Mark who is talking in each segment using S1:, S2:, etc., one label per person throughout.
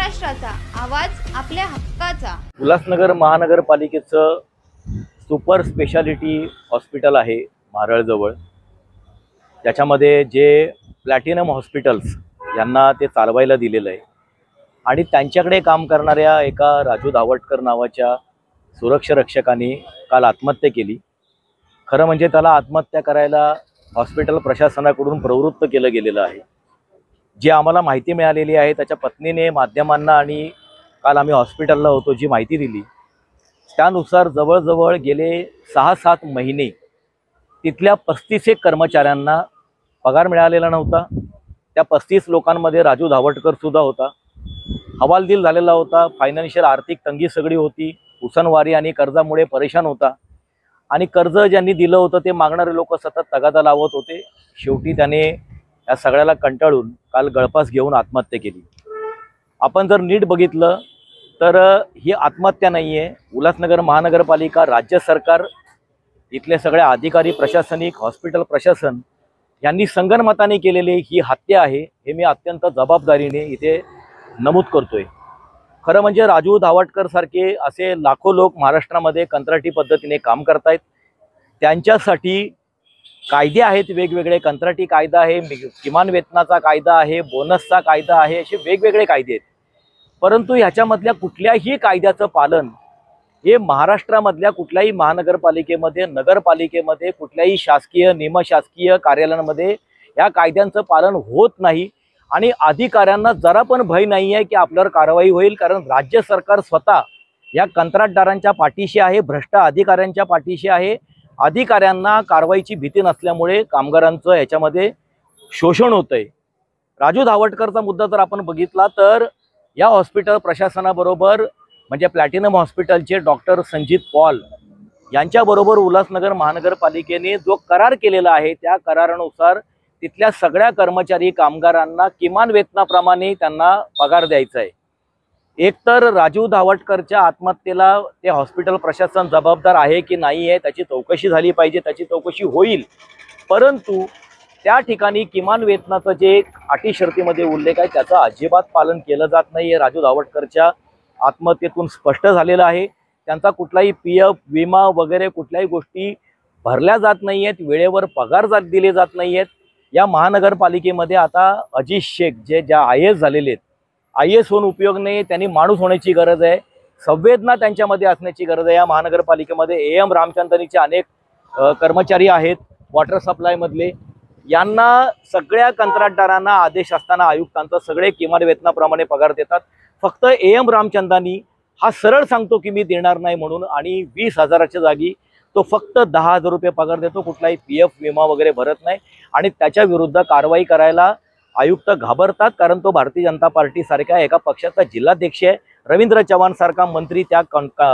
S1: महाराष्ट्राचा आवाज आपल्या हक्काचा।
S2: उल्हासनगर महानगरपालिकेचं सुपर स्पेशालिटी हॉस्पिटल आहे मारळजवळ। त्याच्यामध्ये जे प्लॅटिनम हॉस्पिटल्स यांना ते चालवायला दिलेलं आहे आणि त्यांच्याकडे काम करणाऱ्या एका राजू धावटकर नावाच्या सुरक्षा रक्षकाने काल आत्महत्या केली। खरं म्हणजे त्याला आत्महत्या करायला हॉस्पिटल प्रशासनाकडून प्रवृत्त केलं गेलेलं आहे। जी आम्हाला माहिती मिळालेली आहे त्याच्या पत्नीने माध्यमांना आणि काल आम्ही हॉस्पिटलला होतो जी माहिती दिली त्यानुसार जवळजवळ गेले 6-7 महिने तिथल्या 35 कर्मचाऱ्यांना पगार मिळालेला नव्हता। त्या 35 लोकांमध्ये राजू धावटकर सुद्धा होता। हवालदिल झालेला होता। फायनान्शियल आर्थिक तंगी सगळी होती। उसनवारी आणि कर्जामुळे परेशान होता आणि कर्ज ज्यांनी दिलं होतं ते मागणारे लोक सतत तगादा लावत होते। शेवटी त्याने या सगळ्याला कंटाळून काल गळफास घेऊन आत्महत्या केली। आपण जर नीट बघितलं तर ही आत्महत्या नाही आहे। उल्हासनगर महानगरपालिका, राज्य सरकार, इथले सगळे अधिकारी, प्रशासनिक, हॉस्पिटल प्रशासन यांनी संगनमताने केलेली ही हत्या आहे हे मी अत्यंत जबाबदारीने इथे नमूद करतोय। खरं म्हणजे राजू धावटकर सारखे असे लाखो लोक महाराष्ट्रामध्ये कंत्राटी पद्धतीने काम करतायत। त्यांच्यासाठी कायदे आहेत वेगवेगळे। कंत्राटी कायदा आहे, किमान वेतनाचा कायदा आहे, बोनसचा कायदा आहे, असे वेगवेगळे कायदे आहेत। परंतु ह्याच्यामधल्या कुठल्याही कायद्याचं पालन हे महाराष्ट्रामधल्या कुठल्याही महानगरपालिकेमध्ये, नगरपालिकेमध्ये, कुठल्याही शासकीय निमशासकीय कार्यालयांमध्ये या कायद्यांचं पालन होत नाही आणि अधिकाऱ्यांना जरा पण भय नाही आहे की आपल्यावर कारवाई होईल। कारण राज्य सरकार स्वतः या कंत्राटदारांच्या पाठीशी आहे, भ्रष्ट अधिकाऱ्यांच्या पाठीशी आहे। अधिकाऱ्यांना कारवाईची भीती नसल्यामुळे कामगारांचं याच्यामध्ये शोषण होतंय। राजू धावटकरचा मुद्दा जर आपण बघितला तर या हॉस्पिटल प्रशासनाबरोबर म्हणजे प्लॅटिनम हॉस्पिटलचे डॉक्टर संजीत पॉल यांच्याबरोबर उल्हासनगर महानगरपालिकेने जो करार केलेला आहे त्या करारानुसार तिथल्या सगळ्या कर्मचारी कामगारांना किमान वेतनाप्रमाणे त्यांना पगार द्यायचा आहे। एकतर राजू धावटकरच्या आत्महत्येला ते हॉस्पिटल प्रशासन जबाबदार आहे की नाही आहे त्याची चौकशी झाली पाहिजे, त्याची चौकशी होईल। परंतु त्या ठिकाणी किमान वेतनाचं जे अटी शर्तीमध्ये उल्लेख आहे त्याचं अजिबात पालन केलं जात नाही। राजू धावटकरच्या आत्महत्येतून स्पष्ट झालेलं आहे। त्यांचा कुठलाही पीएफ, विमा वगैरे कुठल्याही गोष्टी भरल्या जात नाही आहेत, वेळेवर पगार दिले जात नाही आहेत। या महानगरपालिकेमध्ये आता अजीज शेख जे ज्या IAS झालेले आहेत, IAS होऊन उपयोग नाही, त्यांनी माणूस होण्याची गरज आहे, संवेदना त्यांच्यामध्ये असण्याची गरज आहे। या महानगरपालिकेमध्ये AM रामचंद्रनीचे अनेक कर्मचारी आहेत वॉटर सप्लायमधले। यांना सगळ्या कंत्राटदारांना आदेश असताना आयुक्तांचा सगळे किमान वेतनाप्रमाणे पगार देतात। फक्त AM रामचंद्रानी हा सरळ सांगतो की मी देणार नाही म्हणून आणि 20,000च्या जागी तो फक्त 10,000 रुपये पगार देतो। कुठलाही PF विमा वगैरे भरत नाही आणि त्याच्या विरुद्ध कारवाई करायला आयुक्त घाबरतात कारण तो भारतीय जनता पार्टी सारख्या एका पक्षाचा जिल्हाध्यक्ष आहे। रवींद्र चव्हाण सारखा मंत्री त्या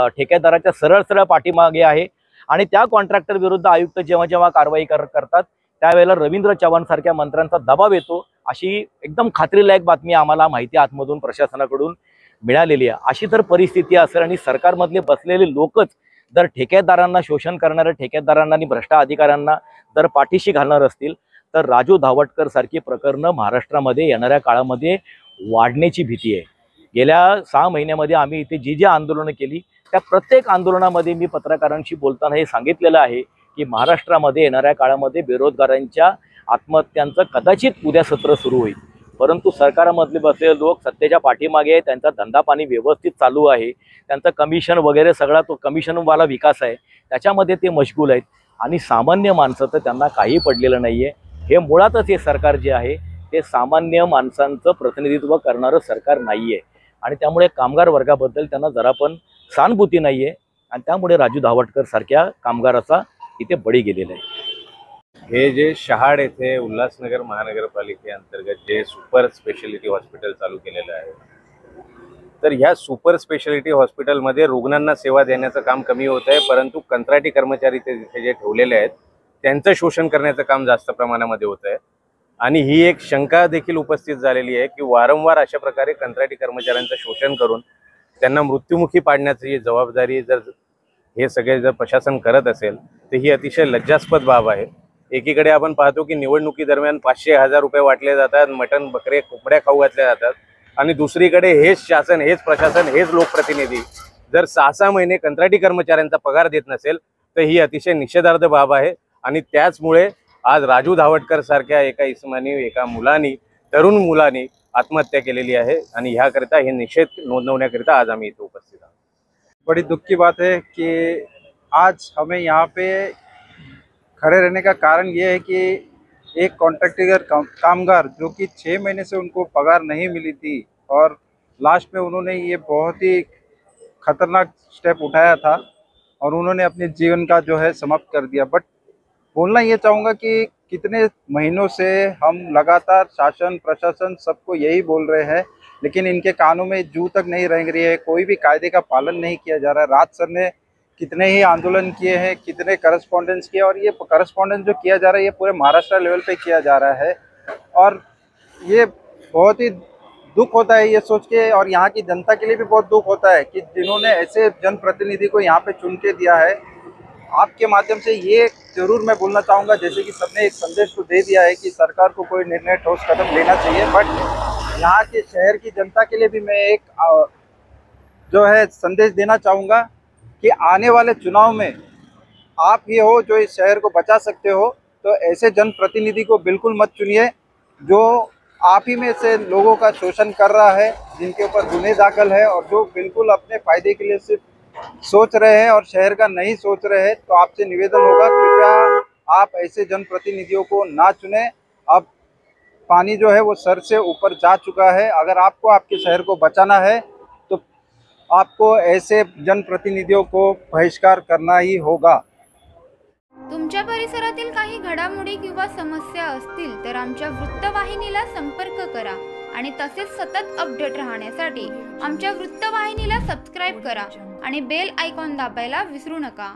S2: ठेकेदाराच्या सरळ पाठीमागे आहे आणि त्या कॉन्ट्रॅक्टर विरुद्ध आयुक्त जेव्हा जेव्हा कारवाई करतात त्यावेळेला रवींद्र चव्हाण सारख्या मंत्र्यांचा दबाव येतो। अशी एकदम खात्रीलायक बातमी आम्हाला माहिती आतमधून प्रशासनाकडून मिळालेली आहे। अशी जर परिस्थिती असेल आणि सरकारमधले बसलेले लोकच जर ठेकेदारांना शोषण करणाऱ्या ठेकेदारांना आणि भ्रष्ट अधिकाऱ्यांना जर पाठीशी घालणार असतील तर राजू धावटकर सारखी प्रकरणं महाराष्ट्रामध्ये येणाऱ्या काळामध्ये वाढण्याची भीती आहे। गेल्या 6 महिन्यामध्ये आम्ही इथे जी आंदोलनं केली त्या प्रत्येक आंदोलनामध्ये मी पत्रकारांशी बोलताना हे सांगितलेलं आहे की महाराष्ट्रामध्ये येणाऱ्या काळामध्ये बेरोजगारांच्या आत्महत्यांचं कदाचित उद्या सत्र सुरू होईल। परंतु सरकारमधले बसलेले लोक सत्तेच्या पाठीमागे आहे, त्यांचा धंदा पाणी व्यवस्थित चालू आहे, त्यांचं कमिशन वगैरे सगळा तो कमिशनवाला विकास आहे त्याच्यामध्ये ते मशगूल आहेत आणि सामान्य माणसं तर त्यांना काही पडलेलं नाही आहे। हे मुळातच हे सरकार जे आहे ते सामान्य माणसांचं प्रतिनिधित्व करणारं सरकार नाही आहे आणि त्यामुळे कामगार वर्गाबद्दल त्यांना जरा पण सहानुभूती नाही आहे आणि त्यामुळे राजू धावटकर सारख्या कामगाराचा इथे बळी गेलेला आहे।
S3: हे जे शहाड येथे उल्हासनगर महानगरपालिकेअंतर्गत जे सुपर स्पेशालिटी हॉस्पिटल चालू केलेलं आहे तर ह्या सुपर स्पेशालिटी हॉस्पिटलमध्ये रुग्णांना सेवा देण्याचं काम कमी होत आहे परंतु कंत्राटी कर्मचारी ते तिथे जे ठेवलेले आहेत त्यांचं शोषण करण्याचं काम जास्त प्रमाणामध्ये होत आहे आणि ही एक शंका देखील उपस्थित झालेली आहे की वारंवार अशा प्रकारे कंत्राटी कर्मचाऱ्यांचं शोषण करून त्यांना मृत्युमुखी पाडण्याची जबाबदारी जर हे सगळे जर प्रशासन करत असेल तर ही अतिशय लज्जास्पद बाब आहे। एकीकडे आपण पाहतो की निवडणुकी दरम्यान 500-1000 रुपये वाटले जातात, मटण बकरे कोंबड्या खाऊ घातल्या जातात आणि दुसरीकडे हेच शासन, हेच प्रशासन, हेच लोकप्रतिनिधी जर 6-6 महिने कंत्राटी कर्मचाऱ्यांचा पगार देत नसेल तर ही अतिशय निषेधार्थ बाब आहे। आणि त्याचमुळे आज राजू धावटकर सारख्या एका इसमानी, एका मुलानी, तरुण मुलानी आत्महत्या केलेली आहे आणि ह्याकरिता हे निषेध नोंदवण्याकरिता आज आम्ही इथे उपस्थित आहोत।
S4: बड़ी दुख की बात है कि आज हमें यहाँ पे खड़े रहने का कारण ये है कि एक कॉन्ट्रैक्टर कामगार जो कि 6 महीने से उनको पगार नहीं मिली थी और लास्ट में उन्होंने ये बहुत ही खतरनाक स्टेप उठाया था और उन्होंने अपने जीवन का जो है समाप्त कर दिया। बट बोलना ये चाहूँगा कि कितने महीनों से हम लगातार शासन प्रशासन सबको यही बोल रहे हैं, लेकिन इनके कानों में जू तक नहीं रेंग रही है, कोई भी कायदे का पालन नहीं किया जा रहा है। राज सर ने कितने ही आंदोलन किए हैं, कितने करस्पॉन्डेंस किए, और ये करस्पॉन्डेंस जो किया जा रहा है ये पूरे महाराष्ट्र लेवल पे किया जा रहा है। और ये बहुत ही दुख होता है ये सोच के, और यहाँ की जनता के लिए भी बहुत दुख होता है कि जिन्होंने ऐसे जनप्रतिनिधि को यहाँ पे चुन के दिया है। आपके माध्यम से ये जरूर मैं बोलना चाहूँगा, जैसे कि सबने एक संदेश तो दे दिया है कि सरकार को कोई निर्णय ठोस कदम लेना चाहिए, बट यहाँ के शहर की जनता के लिए भी मैं एक जो है संदेश देना चाहूँगा कि आने वाले चुनाव में आप ही हो जो इस शहर को बचा सकते हो, तो ऐसे जनप्रतिनिधि को बिल्कुल मत चुनिए जो आप ही में से लोगों का शोषण कर रहा है, जिनके ऊपर गुने दाखिल है और जो बिल्कुल अपने फायदे के लिए सिर्फ सोच रहे हैं और शहर का नहीं सोच रहे हैं। तो आपसे निवेदन होगा, कृपया आप ऐसे जनप्रतिनिधियों को ना चुने। अब पानी जो है वो सर से ऊपर जा चुका है। अगर आपको आपके शहर को बचाना है तो आपको ऐसे जनप्रतिनिधियों को बहिष्कार करना ही होगा।
S1: तुमच्या परिसरातील काही घडामोडी किंवा समस्या असतील तर आमच्या वृत्तवाहिनीला संपर्क करा आणि तसेच सतत अपडेट राहण्यासाठी आमच्या वृत्तवाहिनीला सबस्क्राईब करा आणि बेल आयकॉन दाबायला विसरू नका।